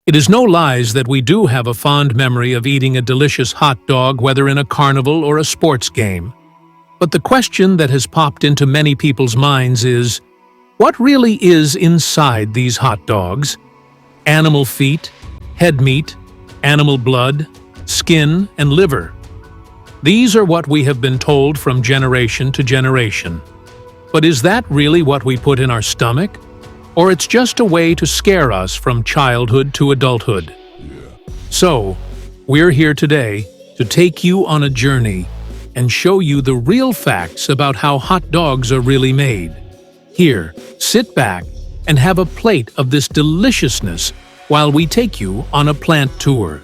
It is no lies that we do have a fond memory of eating a delicious hot dog, whether in a carnival or a sports game. But the question that has popped into many people's minds is, what really is inside these hot dogs? Animal feet, head meat, animal blood, skin, and liver. These are what we have been told from generation to generation. But is that really what we put in our stomach? Or it's just a way to scare us from childhood to adulthood? So, we're here today to take you on a journey and show you the real facts about how hot dogs are really made. Here, sit back and have a plate of this deliciousness while we take you on a plant tour.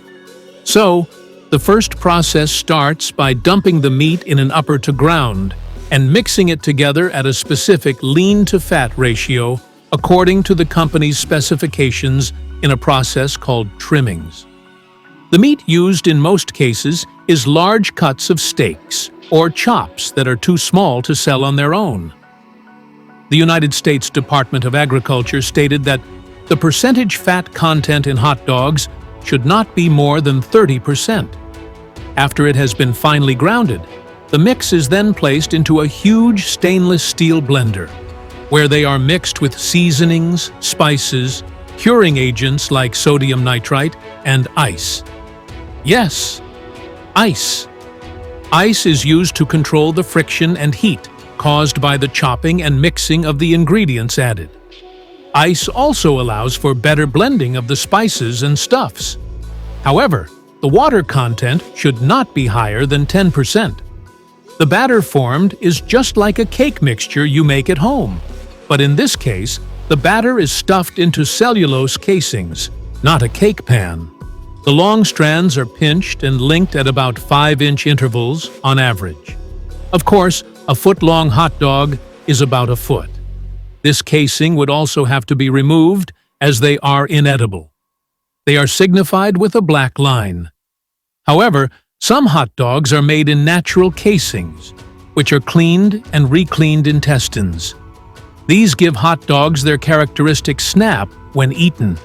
So, the first process starts by dumping the meat in an upper to ground and mixing it together at a specific lean-to-fat ratio according to the company's specifications in a process called trimmings. The meat used in most cases is large cuts of steaks or chops that are too small to sell on their own. The United States Department of Agriculture stated that the percentage fat content in hot dogs should not be more than 30%. After it has been finely grounded, the mix is then placed into a huge stainless steel blender, where they are mixed with seasonings, spices, curing agents like sodium nitrite, and ice. Yes, ice. Ice is used to control the friction and heat caused by the chopping and mixing of the ingredients added. Ice also allows for better blending of the spices and stuffs. However, the water content should not be higher than 10%. The batter formed is just like a cake mixture you make at home. But in this case, the batter is stuffed into cellulose casings, not a cake pan. The long strands are pinched and linked at about 5-inch intervals on average. Of course, a foot-long hot dog is about a foot. This casing would also have to be removed as they are inedible. They are signified with a black line. However, some hot dogs are made in natural casings, which are cleaned and re-cleaned intestines. These give hot dogs their characteristic snap when eaten.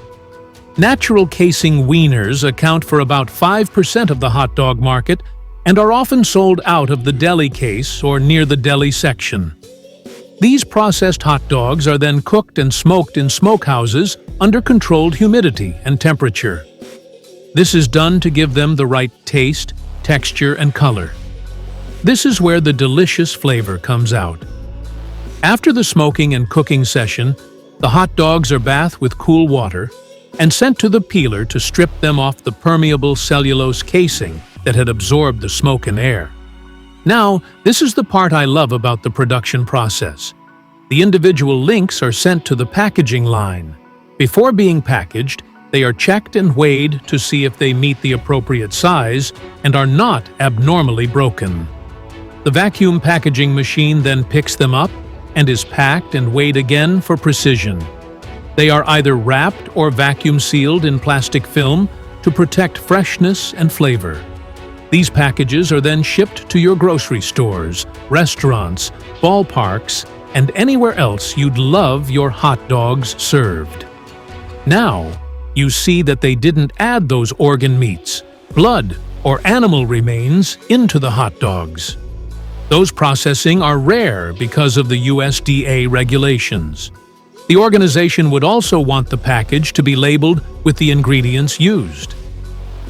Natural casing wieners account for about 5% of the hot dog market and are often sold out of the deli case or near the deli section. These processed hot dogs are then cooked and smoked in smokehouses under controlled humidity and temperature. This is done to give them the right taste, texture, and color. This is where the delicious flavor comes out. After the smoking and cooking session, the hot dogs are bathed with cool water and sent to the peeler to strip them off the permeable cellulose casing that had absorbed the smoke and air. Now, this is the part I love about the production process. The individual links are sent to the packaging line. Before being packaged, they are checked and weighed to see if they meet the appropriate size and are not abnormally broken. The vacuum packaging machine then picks them up and is packed and weighed again for precision. They are either wrapped or vacuum sealed in plastic film to protect freshness and flavor. These packages are then shipped to your grocery stores, restaurants, ballparks, and anywhere else you'd love your hot dogs served. Now, you see that they didn't add those organ meats, blood, or animal remains into the hot dogs. Those processing are rare because of the USDA regulations. The organization would also want the package to be labeled with the ingredients used.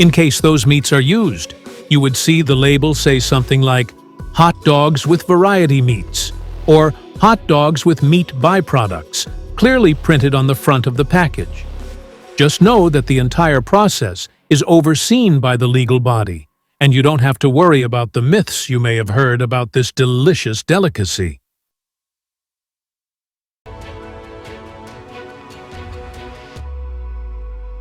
In case those meats are used, you would see the label say something like "hot dogs with variety meats" or "hot dogs with meat byproducts," clearly printed on the front of the package. Just know that the entire process is overseen by the legal body, and you don't have to worry about the myths you may have heard about this delicious delicacy.